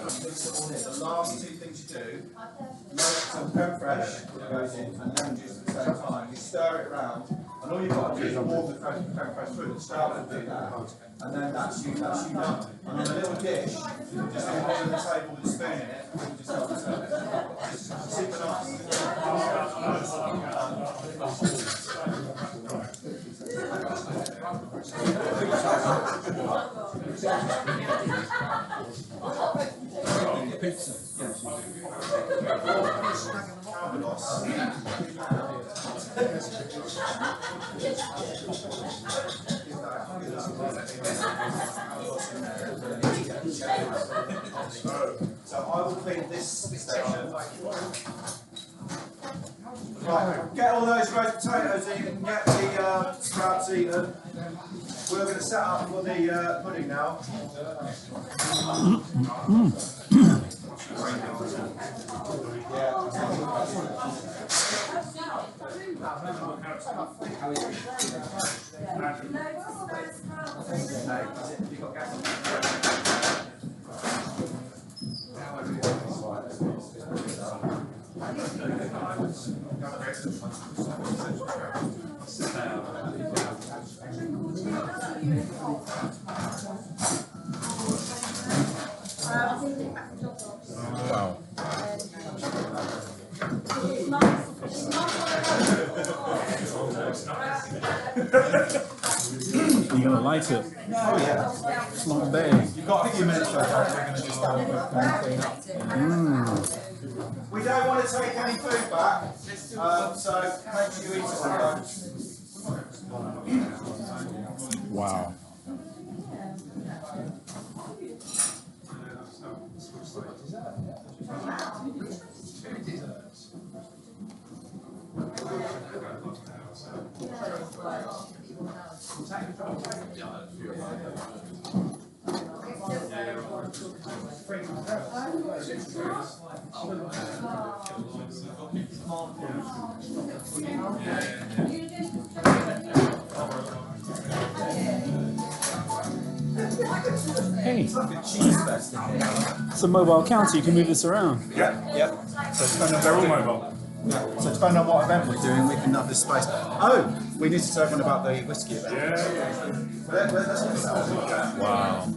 Mix it all in. The last two things you do, some creme fraiche goes in and lemon juice at the same time. You stir it around, and all you've got to do is warm the creme fraiche through. The start will do that, and then that's you done. And on a little dish, just hold on the table with a spoon in it, and just help it serve. It's super nice. Pizza. So I will clean this station. Right, get all those roast potatoes in, get the sprouts eaten. We're going to set up for the pudding now. Wow. You're gonna like it. Oh yeah. Flambé. You've got a few minutes left. We're going to just clean up. We don't want to take any food back, so make sure you eat it all. Wow. Hey, It's like a cheese fest in here. it's a mobile counter. You can move this around. Yep. So depending on they're all mobile. Yeah. So depending on what event we're doing, we can have this space. Oh, we need to say one about the whiskey event. Let's get started. Wow.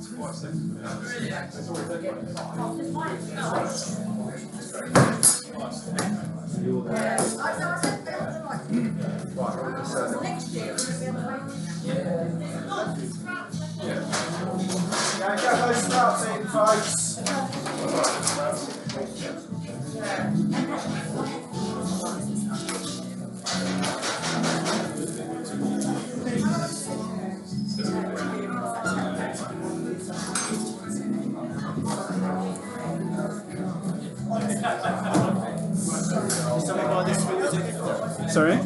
Yeah, get those sprouts in, folks. Sorry?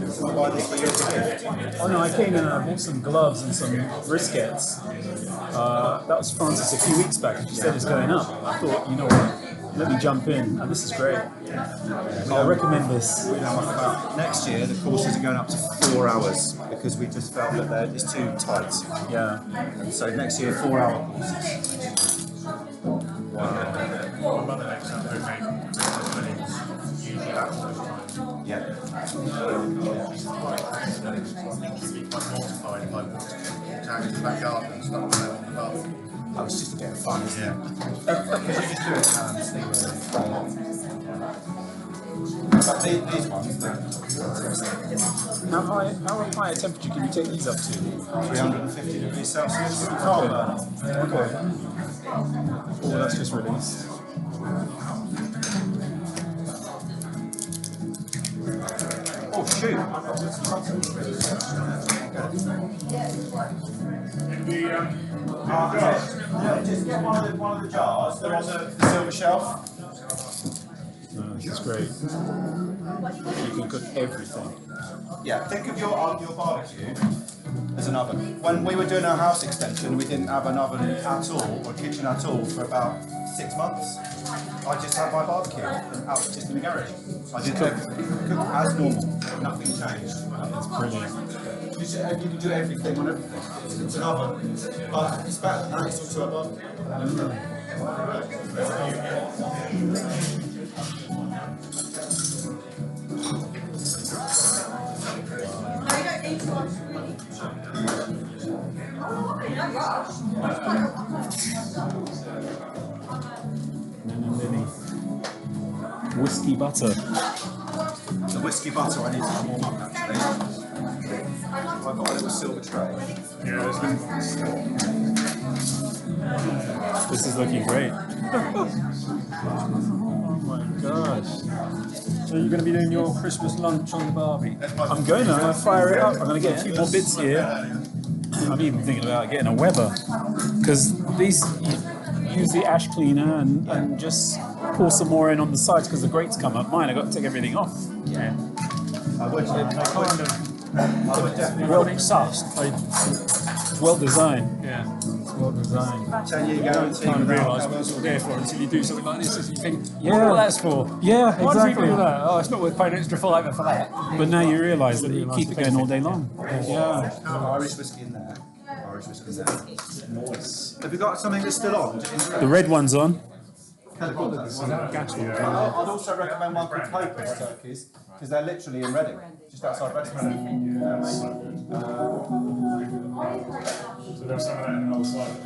Oh no, I came in and I bought some gloves and some briskets. That was Francis a few weeks back, and she said it's going up. I thought, you know what, let me jump in, and this is great. I recommend this. Next year, the courses are going up to 4 hours because we just felt that it's too tight. Yeah. So next year, 4-hour courses. Yeah. Oh, it's just a bit of fun, isn't it? Because you just do it but these ones, How high a temperature can you take these up to? 350 degrees Celsius. Okay. Okay. Oh, that's just released. Oh, shoot. Just get one of the jars. They're on the silver shelf. No, this is great. You can cook everything. Yeah, think of your barbecue as an oven. When we were doing our house extension, we didn't have an oven at all, or kitchen at all, for about 6 months. I just had my barbecue out just in the garage. I did cook as normal. Nothing changed. That's brilliant. You can do everything on everything. It's an oven. But it's better than that. It's also a oven. whiskey butter. The whiskey butter I need to warm up actually. I've got a little silver tray. Yeah, there's This is looking great. Oh my gosh. So you're going to be doing your Christmas lunch on the barbie? I'm going to fire it up. I'm going to get a few more bits here. I'm even thinking about getting a Weber. Because these, use the ash cleaner and just pour some more in on the sides because the grates come up. Mine, I got to take everything off. Yeah. I would definitely. Well sussed. Well designed. Yeah. It's well designed. 10-year guarantee. Can't realise what it's all there for until you do something like this. You think, Yeah. what that's for? Yeah, Why do exactly. we do that? Oh, it's not worth paying extra $5 for that. But now you realise that you keep it going all day long. Yeah. Irish whiskey in there. Irish whiskey in there. Nice. Have you got something that's still on? The red one's on. I'd also recommend one called Hopeless Turkeys because they're literally in Reading, just outside Reading. So there's some of that in the whole side.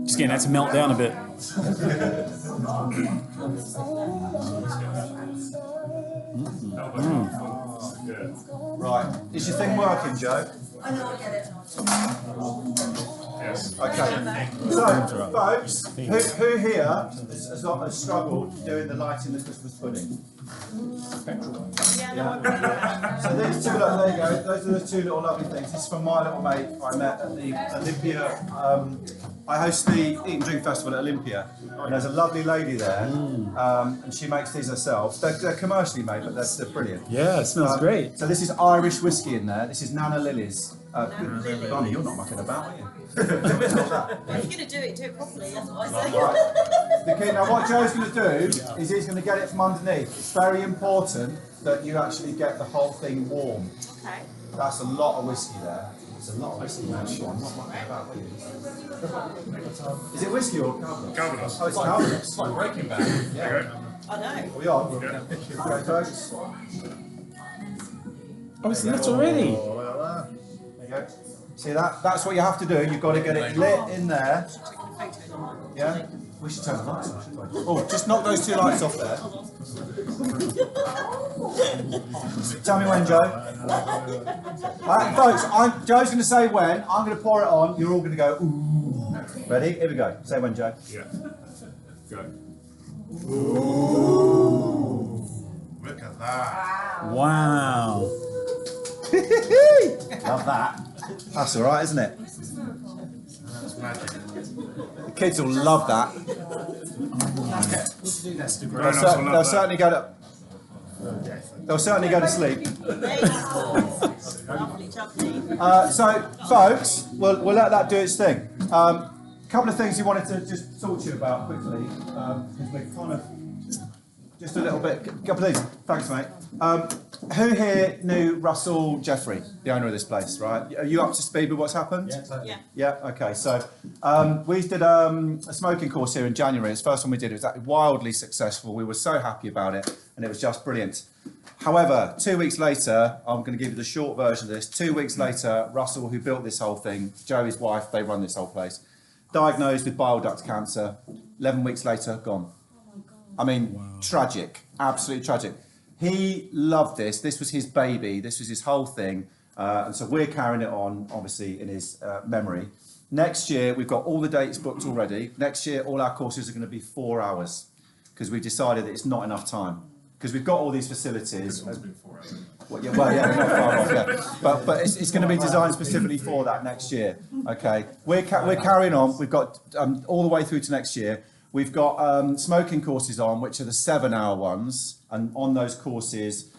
Just getting that to melt down a bit. Right, is your thing working, Joe? I know, I get it. Yes. Okay. So, folks, who here has struggled doing the lighting the Christmas pudding? Yeah. So these two, there you go. Those are the two little lovely things. This is from my little mate I met at the Olympia. I host the Eat and Drink Festival at Olympia, and there's a lovely lady there, and she makes these herself. They're commercially made, but they're brilliant. Yeah, it smells great. So this is Irish whiskey in there. This is Nana Lily's. Bonnie, you're not mucking about, are you? If you're going to do it properly, that's what I say. Right. Now what Joe's going to do is he's going to get it from underneath. It's very important that you actually get the whole thing warm. Okay. That's a lot of whiskey there. It's a lot of whiskey, man. Sure, I'm not mucking about, are you? Is it whiskey or Calvados? Calvados. Oh, it's Calvados. It's like Breaking Bad. Yeah. I know. Are we on? Yeah. Okay, folks. Oh, it's lit already. There you go. See that? That's what you have to do. You've got to get it lit in there. Yeah? We should turn the lights on, shouldn't we? Oh, just knock those two lights off there. Tell me when, Joe. Folks, Joe's going to say when. I'm going to pour it on. You're all going to go, ooh. Ready? Here we go. Say when, Joe. Yeah. Go. Look at that. Wow. Love that. That's all right, isn't it? That's magic. The kids will love that. They'll certainly go to. They'll certainly go to sleep. Lovely, lovely. So, folks, we'll let that do its thing. A couple of things we wanted to just talk to you about quickly, because we're kind of just a little bit. Couple of things. Thanks, mate. Who here knew Russell Jeffrey, the owner of this place? Right? Are you up to speed with what's happened? Yeah, totally. Yeah. Yeah, okay, so we did a smoking course here in January. It's the first one we did. It was wildly successful. We were so happy about it, and it was just brilliant. However, 2 weeks later, I'm going to give you the short version of this. 2 weeks later, Russell, who built this whole thing, Joe, his wife, they run this whole place, diagnosed with bile duct cancer. 11 weeks later, gone. I mean, tragic, absolutely tragic. He loved this. This was his baby. This was his whole thing. And so we're carrying it on, obviously, in his memory. Next year, we've got all the dates booked already. Next year, all our courses are going to be 4 hours because we've decided that it's not enough time. Because we've got all these facilities. Well, yeah, not far off, yeah. But it's going to be designed specifically for that next year. Okay, we're carrying on. We've got all the way through to next year. We've got smoking courses on, which are the 7-hour ones. And on those courses,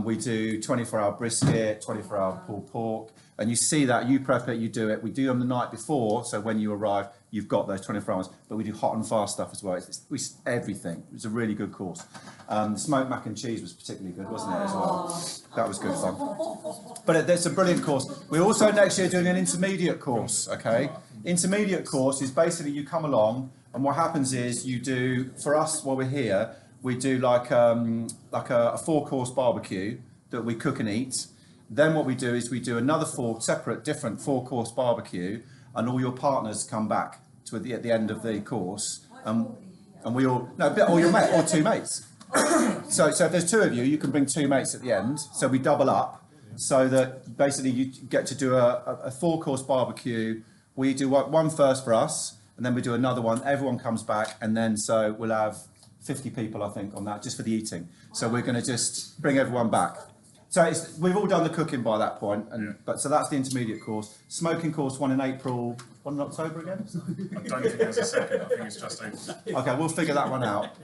we do 24-hour brisket, 24-hour pulled pork. And you see that, you prep it, you do it. We do them the night before, so when you arrive, you've got those 24 hours. But we do hot and fast stuff as well. It's everything. It was a really good course. The smoked mac and cheese was particularly good, wasn't it, as well? That was good fun. But it's a brilliant course. We're also next year doing an intermediate course, okay? Intermediate course is basically you come along, and what happens is you do, for us while we're here, we do like a 4-course barbecue that we cook and eat. Then what we do is we do another different 4-course barbecue, and all your partners come back to at the end of the course. and we all or your mate or two mates. So if there's two of you, you can bring two mates at the end. So we double up, so that basically you get to do a 4-course barbecue. We do one first for us, and then we do another one. Everyone comes back, and then so we'll have 50 people, I think, on that just for the eating. So we're going to just bring everyone back. So we've all done the cooking by that point, but so that's the intermediate course. Smoking course, one in April, one in October again. I don't think there's a second. I think it's just April. Okay, we'll figure that one out.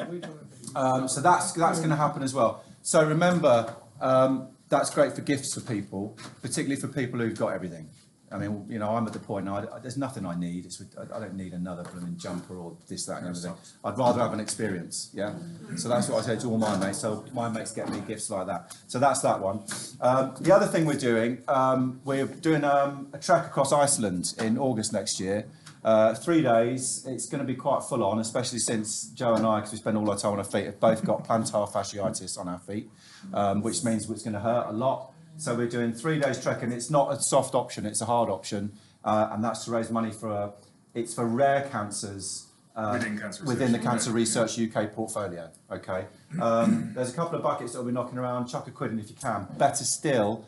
So that's going to happen as well. So remember, that's great for gifts for people, particularly for people who've got everything. I mean, you know, I'm at the point now, there's nothing I need. I don't need another blooming jumper or this, that and everything. I'd rather have an experience, yeah? So that's what I say to all my mates. So my mates get me gifts like that. So that's that one. The other thing we're doing a trek across Iceland in August next year. 3 days. It's going to be quite full on, especially since Joe and I, because we spend all our time on our feet, have both got plantar fasciitis on our feet, which means it's going to hurt a lot. So we're doing 3 days trekking. It's not a soft option, it's a hard option. And that's to raise money for rare cancers within the Cancer Research UK portfolio. Okay. There's a couple of buckets that will be knocking around. Chuck a quid in if you can. Better still,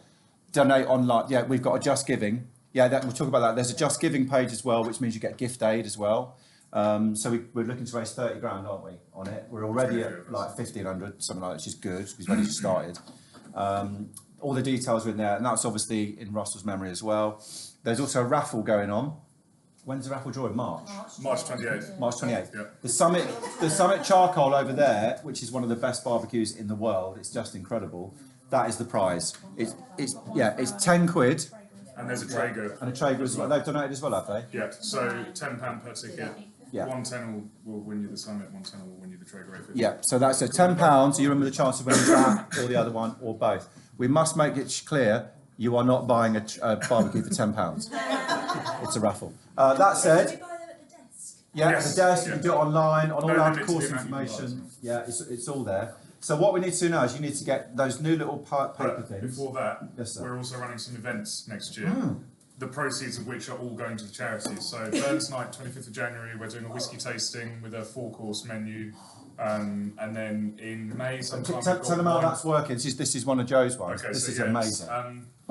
donate online. Yeah, we've got a Just Giving. Yeah, we'll talk about that. There's a Just Giving page as well, which means you get gift aid as well. So we're looking to raise 30 grand, aren't we, on it? We're already at like 1,500, something like that, which is good, because we've only just started. All the details are in there, and that's obviously in Russell's memory as well. There's also a raffle going on. When's the raffle drawing? March? March 28th. March 28th. Yeah. The Summit Charcoal over there, which is one of the best barbecues in the world, it's just incredible. That is the prize. It's 10 quid. And there's a Traeger. And a Traeger as well. They've donated as well, have they? Yeah, so £10 per ticket. Yeah. 110 will win you the Summit, 110 will win you the Traeger A50. Yeah, so that's a £10, so you remember the chance of winning that, or the other one, or both. We must make it clear, you are not buying a barbecue for £10. It's a raffle. That said, Did you buy them at the desk? yeah, Yes, the desk, you yeah. can do it online, on all No our limit to course the amount you information. Yeah, it's all there. So what we need to do now is you need to get those new little paper But things. before that, Yes, sir. we're also running some events next year. The proceeds of which are all going to the charities. So Burns Night, 25th of January, we're doing a whiskey tasting with a 4-course menu. And then in May sometime... Tell them how that's working. This is one of Joe's ones. Okay, This so is yeah, amazing.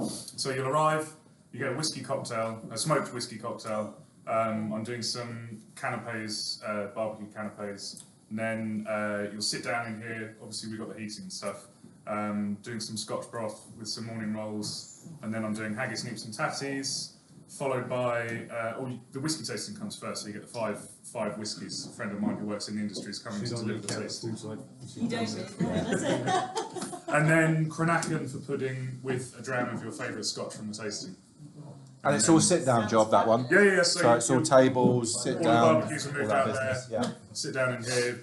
So you'll arrive, you get a whiskey cocktail, a smoked whiskey cocktail. I'm doing some canapes, barbecue canapes. And then you'll sit down in here. Obviously we've got the heating and stuff. Doing some scotch broth with some morning rolls. And then I'm doing haggis, neeps and tatties. Followed by, the whiskey tasting comes first, so you get the five whiskies. A friend of mine who works in the industry is coming to deliver the tasting. You don't that's it. And then Cranachan for pudding with a dram of your favourite scotch from the tasting. And it's all sit-down job, that one. Yeah. So it's all tables, sit all down, the barbecues are all moved that out business. there. Yeah. Sit down in here.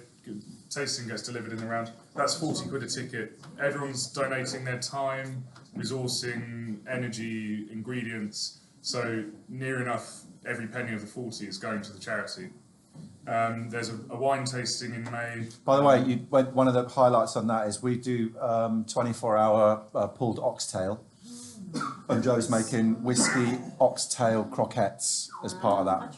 Tasting gets delivered in the round. That's 40 quid a ticket. Everyone's donating their time, resourcing, energy, ingredients. So near enough every penny of the 40 is going to the charity. There's a wine tasting in May. By the way, one of the highlights on that is we do 24-hour pulled oxtail, and Joe's making whiskey oxtail croquettes as part of that,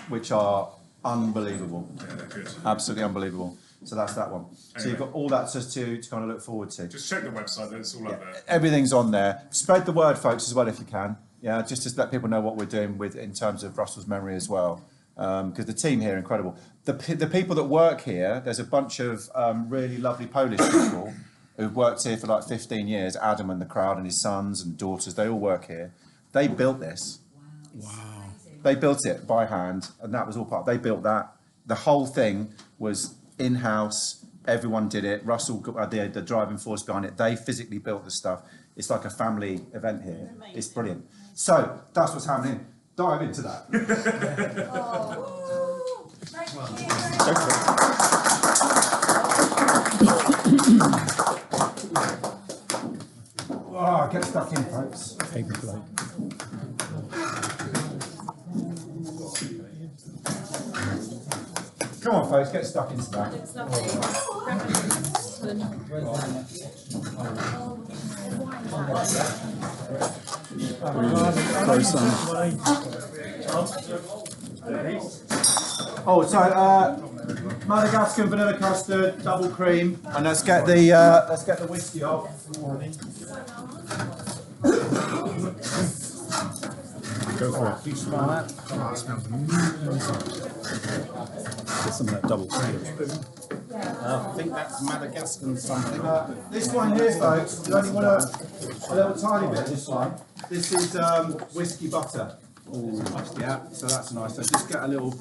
which are unbelievable, Yeah, they're good. absolutely unbelievable. So that's that one. So you've got all that just to kind of look forward to. Just check the website, it's all up there. Everything's on there. Spread the word, folks, as well if you can. Yeah, just to let people know what we're doing with in terms of Russell's memory as well. Because the team here are incredible. The people that work here, there's a bunch of really lovely Polish people who've worked here for like 15 years. Adam and the crowd and his sons and daughters, they all work here. They built this. Wow. They built it by hand, and that was all part. They built that. The whole thing was in-house. Everyone did it. Russell got the driving force behind it. They physically built the stuff. It's like a family event here. It's brilliant. So that's what's happening. Dive into that. Oh, thank you. Go for it. Oh, get stuck in, folks. Paper plate. Come on, folks, get stuck into that. It's lovely. Throw some. Oh, so Madagascar vanilla custard, double cream, and let's get the whiskey off. Go for it. Do you smell that? Oh, it smells Get some of that double cream. I think that's Madagascar something. This one here, folks, you only want a little tiny bit. This one. This is whiskey butter. Ooh, yeah, so that's nice. So just get a little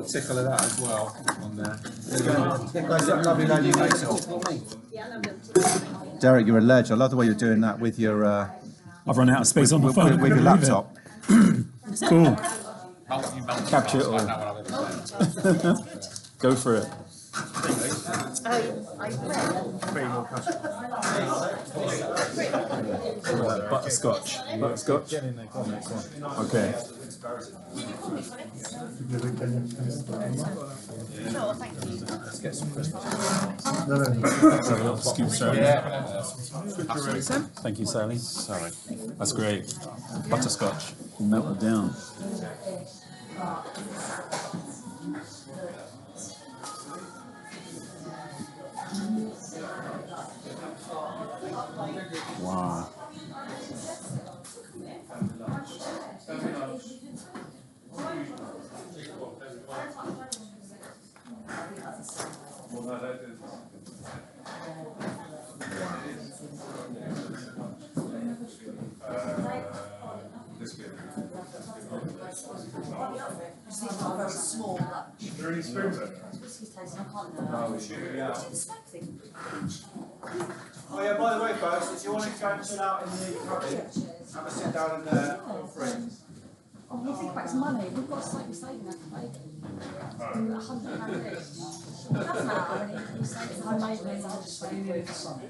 tickle of that as well on there. Guys, that lovely lady makes it. Derek, you're a ledge. I love the way you're doing that with your I've run out of space on my phone. with your laptop. It's cool. Capture it all. Go for it. Butterscotch. Butterscotch. Okay. Sure, thank you. Let's get some Christmas. Let's have a little scoop, Sally. Yeah. Thank you, Sally. Sorry. That's great. Butterscotch. Melt it down. Wow. Small lunch. Are there any spoons there? Oh yeah, by the way, folks, if you want to go and chill out in the cabin, have a sit down in there, feel free. Oh, you think about his money? We've got slightly saving that for bacon. £100 each. It doesn't matter how many you save. It's homemade means 120 quid for some.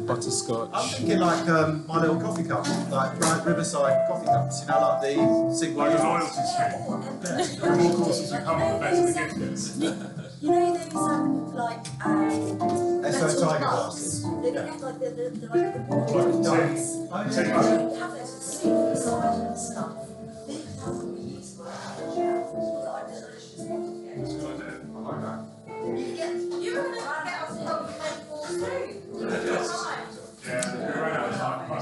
Butterscotch. I'm thinking like my little coffee cup, like Riverside coffee cups, you know, like the single Like a use loyalty scheme. The more courses we come on, the better the gift gets. You know those like SO Tiger glasses. they get like the water Like ones. tin. Have those for soup, cider and stuff.